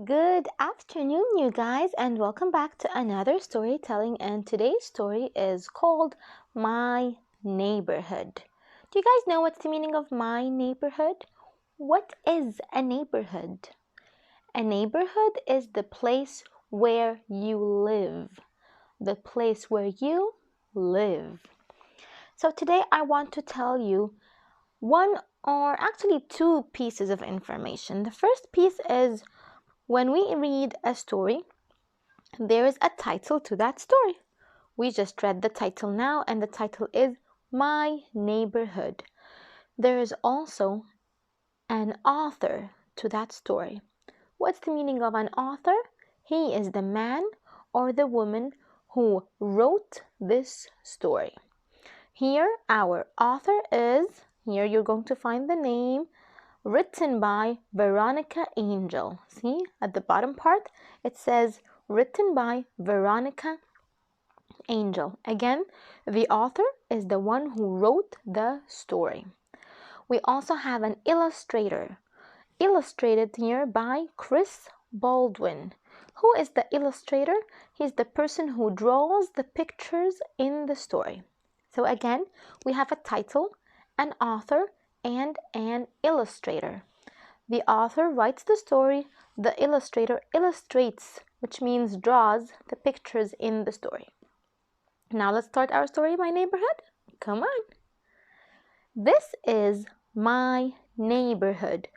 Good afternoon, you guys, and welcome back to another storytelling. And today's story is called My Neighborhood. Do you guys know what's the meaning of my neighborhood? What is a neighborhood? A neighborhood is the place where you live. The place where you live. So today I want to tell you one or actually two pieces of information. The first piece is when we read a story, there is a title to that story. We just read the title now, and the title is My Neighborhood. There is also an author to that story. What's the meaning of an author? He is the man or the woman who wrote this story. Here, our author is, here you're going to find the name, written by Veronica Angel. See, at the bottom part, it says written by Veronica Angel. Again, the author is the one who wrote the story. We also have an illustrator, illustrated here by Chris Baldwin. Who is the illustrator? He's the person who draws the pictures in the story. So again, we have a title, an author, and an illustrator. The author writes the story, the illustrator illustrates, which means draws the pictures in the story. Now let's start our story, My Neighborhood. Come on. This is my neighborhood.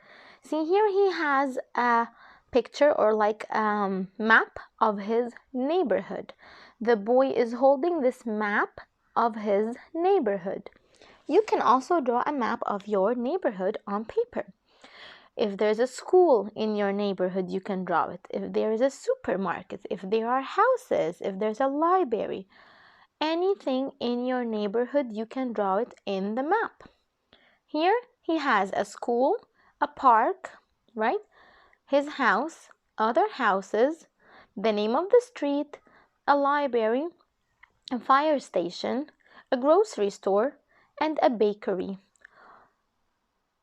See, here he has a picture or like a map of his neighborhood. The boy is holding this map of his neighborhood. You can also draw a map of your neighborhood on paper. If there's a school in your neighborhood, you can draw it. If there is a supermarket, if there are houses, if there's a library, anything in your neighborhood, you can draw it in the map. Here he has a school, a park, right? His house, other houses, the name of the street, a library, a fire station, a grocery store, and a bakery.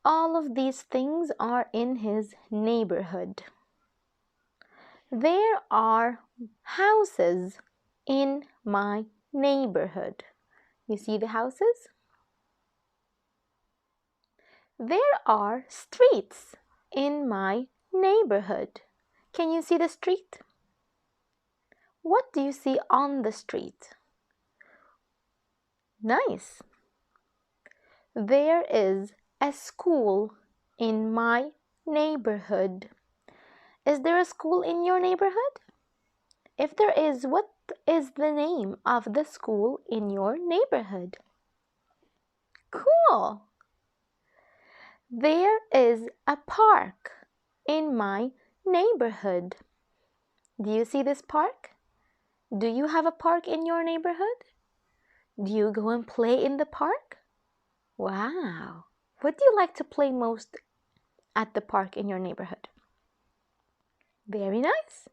All of these things are in his neighborhood. There are houses in my neighborhood. You see the houses? There are streets in my neighborhood. Can you see the street? What do you see on the street? Nice. There is a school in my neighborhood. Is there a school in your neighborhood? If there is, what is the name of the school in your neighborhood? Cool! There is a park in my neighborhood. Do you see this park? Do you have a park in your neighborhood? Do you go and play in the park? Wow! What do you like to play most at the park in your neighborhood? Very nice!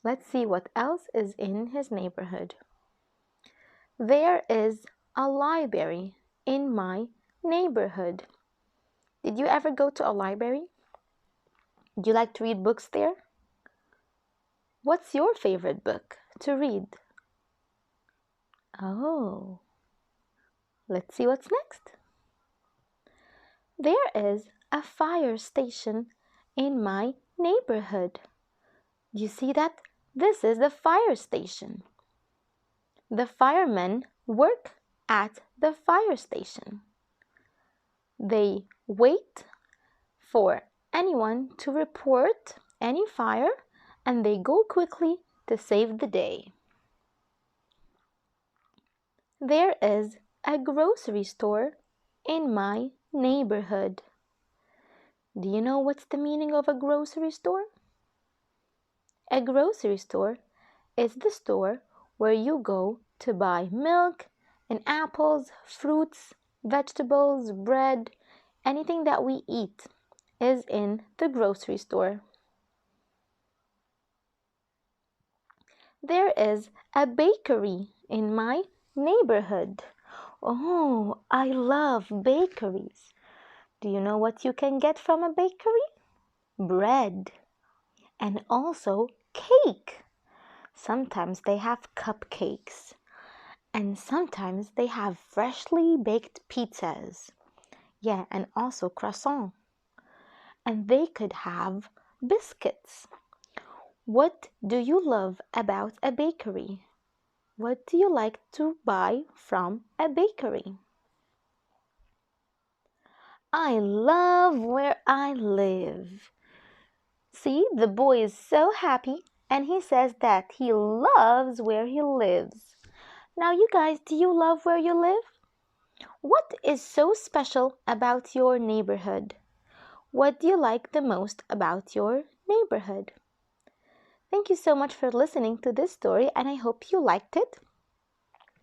Let's see what else is in his neighborhood. There is a library in my neighborhood. Did you ever go to a library? Do you like to read books there? What's your favorite book to read? Oh, let's see what's next. There is a fire station in my neighborhood. Do you see that? This is the fire station. The firemen work at the fire station. They wait for anyone to report any fire, and they go quickly to save the day. There is a grocery store in my neighborhood. Do you know what's the meaning of a grocery store? A grocery store is the store where you go to buy milk and apples, fruits, vegetables, bread, anything that we eat is in the grocery store. There is a bakery in my neighborhood. Oh, I love bakeries. Do you know what you can get from a bakery? Bread. and also cake. Sometimes they have cupcakes, and sometimes they have freshly baked pizzas. Yeah, and also croissant. And they could have biscuits. What do you love about a bakery? What do you like to buy from a bakery? I love where I live. See, the boy is so happy and he says that he loves where he lives. Now, you guys, do you love where you live? What is so special about your neighborhood? What do you like the most about your neighborhood? Thank you so much for listening to this story, and I hope you liked it.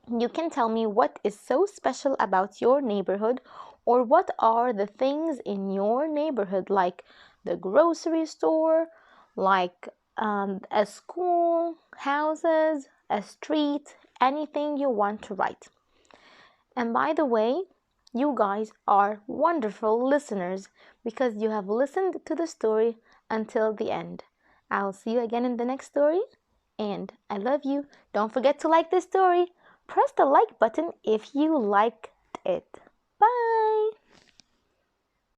You can tell me what is so special about your neighborhood, or what are the things in your neighborhood, like the grocery store, like a school, houses, a street, anything you want to write. And by the way, you guys are wonderful listeners because you have listened to the story until the end. I'll see you again in the next story, and I love you. Don't forget to like this story. Press the like button if you liked it.